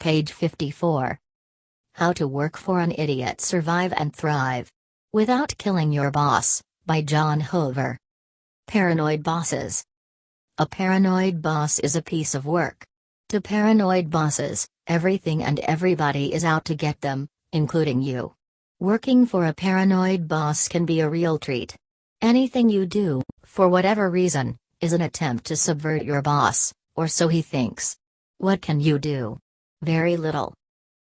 Page 54. How to Work for an Idiot, Survive and Thrive Without Killing Your Boss, by John Hoover. Paranoid Bosses. A paranoid boss is a piece of work. To paranoid bosses, everything and everybody is out to get them, including you. Working for a paranoid boss can be a real treat. Anything you do, for whatever reason, is an attempt to subvert your boss, or so he thinks. What can you do? Very little.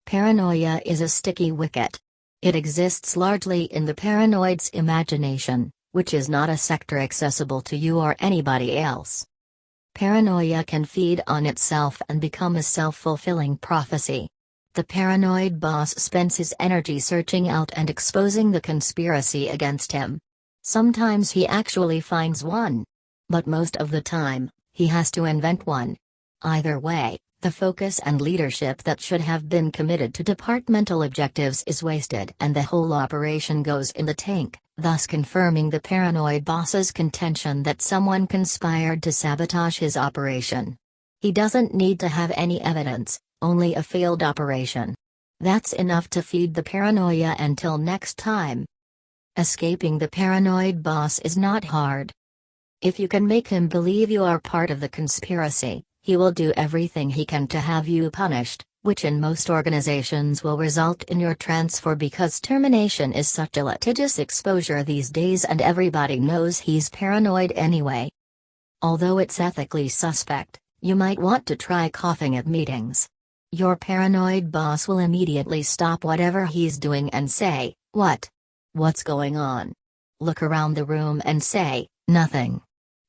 Paranoia is a sticky wicket. It exists largely in the paranoid's imagination, which is not a sector accessible to you or anybody else. Paranoia can feed on itself and become a self-fulfilling prophecy. The paranoid boss spends his energy searching out and exposing the conspiracy against him. Sometimes he actually finds one. But most of the time, he has to invent one. Either way, the focus and leadership that should have been committed to departmental objectives is wasted and the whole operation goes in the tank, thus confirming the paranoid boss's contention that someone conspired to sabotage his operation. He doesn't need to have any evidence, only a failed operation. That's enough to feed the paranoia until next time. Escaping the paranoid boss is not hard. If you can make him believe you are part of the conspiracy, he will do everything he can to have you punished, which in most organizations will result in your transfer because termination is such a litigious exposure these days and everybody knows he's paranoid anyway. Although it's ethically suspect, you might want to try coughing at meetings. Your paranoid boss will immediately stop whatever he's doing and say, "What? What's going on?" Look around the room and say, "Nothing."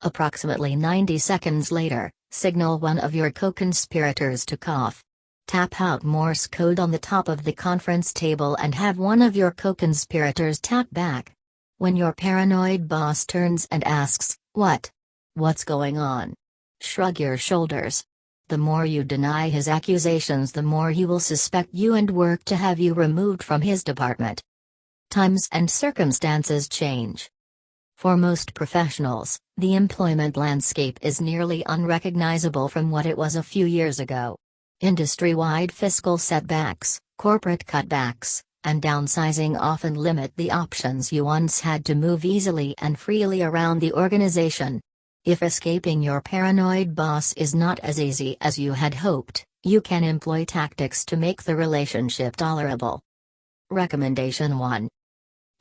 Approximately 90 seconds later, signal one of your co-conspirators to cough. Tap out Morse code on the top of the conference table and have one of your co-conspirators tap back. When your paranoid boss turns and asks, "What? What's going on?" shrug your shoulders. The more you deny his accusations, the more he will suspect you and work to have you removed from his department. Times and circumstances change. For most professionals, the employment landscape is nearly unrecognizable from what it was a few years ago. Industry-wide fiscal setbacks, corporate cutbacks, and downsizing often limit the options you once had to move easily and freely around the organization. If escaping your paranoid boss is not as easy as you had hoped, you can employ tactics to make the relationship tolerable. Recommendation 1.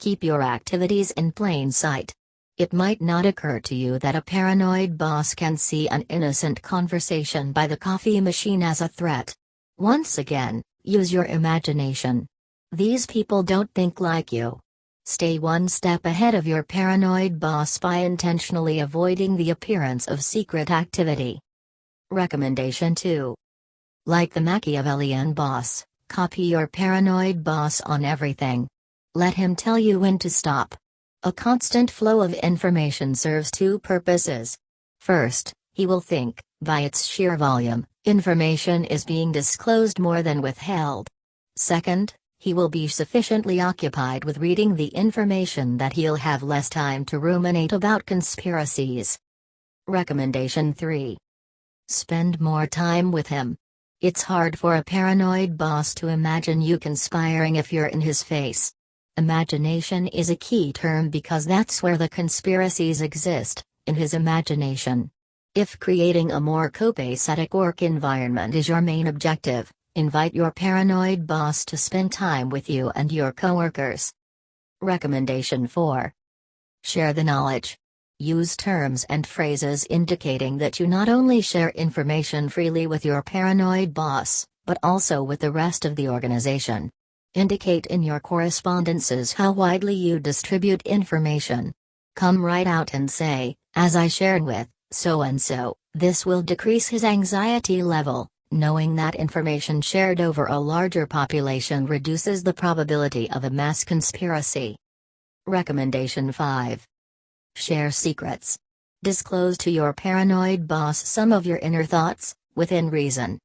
Keep your activities in plain sight. It might not occur to you that a paranoid boss can see an innocent conversation by the coffee machine as a threat. Once again, use your imagination. These people don't think like you. Stay one step ahead of your paranoid boss by intentionally avoiding the appearance of secret activity. Recommendation 2. Like the Machiavellian boss, copy your paranoid boss on everything. Let him tell you when to stop. A constant flow of information serves two purposes. First, he will think, by its sheer volume, information is being disclosed more than withheld. Second, he will be sufficiently occupied with reading the information that he'll have less time to ruminate about conspiracies. Recommendation 3. Spend more time with him. It's hard for a paranoid boss to imagine you conspiring if you're in his face. Imagination is a key term because that's where the conspiracies exist, in his imagination. If creating a more copacetic work environment is your main objective, invite your paranoid boss to spend time with you and your coworkers. Recommendation 4. Share the knowledge. Use terms and phrases indicating that you not only share information freely with your paranoid boss, but also with the rest of the organization. Indicate in your correspondences how widely you distribute information. Come right out and say, "As I shared with so-and-so," this will decrease his anxiety level. Knowing that information shared over a larger population reduces the probability of a mass conspiracy. Recommendation 5. Share secrets. Disclose to your paranoid boss some of your inner thoughts, within reason.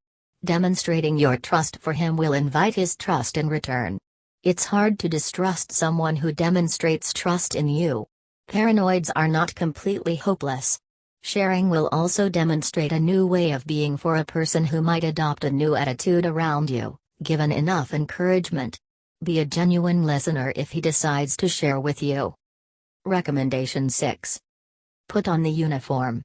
Demonstrating your trust for him will invite his trust in return. It's hard to distrust someone who demonstrates trust in you. Paranoids are not completely hopeless. Sharing will also demonstrate a new way of being for a person who might adopt a new attitude around you, given enough encouragement. Be a genuine listener if he decides to share with you. Recommendation 6. Put on the uniform.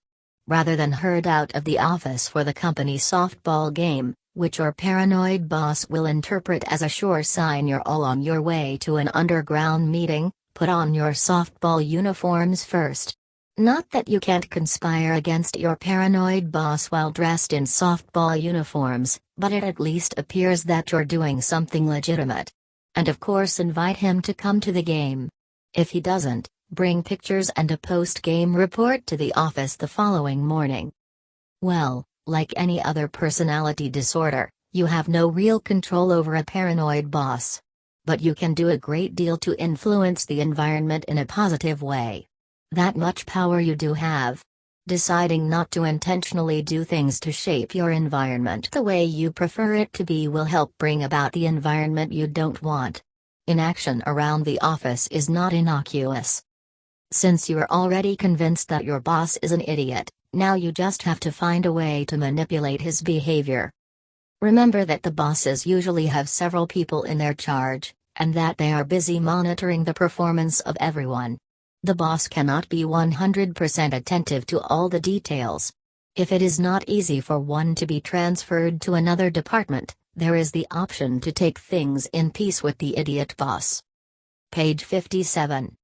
Rather than herd out of the office for the company softball game, which your paranoid boss will interpret as a sure sign you're all on your way to an underground meeting, put on your softball uniforms first. Not that you can't conspire against your paranoid boss while dressed in softball uniforms, but it at least appears that you're doing something legitimate. And of course invite him to come to the game. If he doesn't, bring pictures and a post-game report to the office the following morning. Well, like any other personality disorder, you have no real control over a paranoid boss. But you can do a great deal to influence the environment in a positive way. That much power you do have. Deciding not to intentionally do things to shape your environment the way you prefer it to be will help bring about the environment you don't want. Inaction around the office is not innocuous. Since you're already convinced that your boss is an idiot, now you just have to find a way to manipulate his behavior. Remember that the bosses usually have several people in their charge, and that they are busy monitoring the performance of everyone. The boss cannot be 100% attentive to all the details. If it is not easy for one to be transferred to another department, there is the option to take things in peace with the idiot boss. Page 57.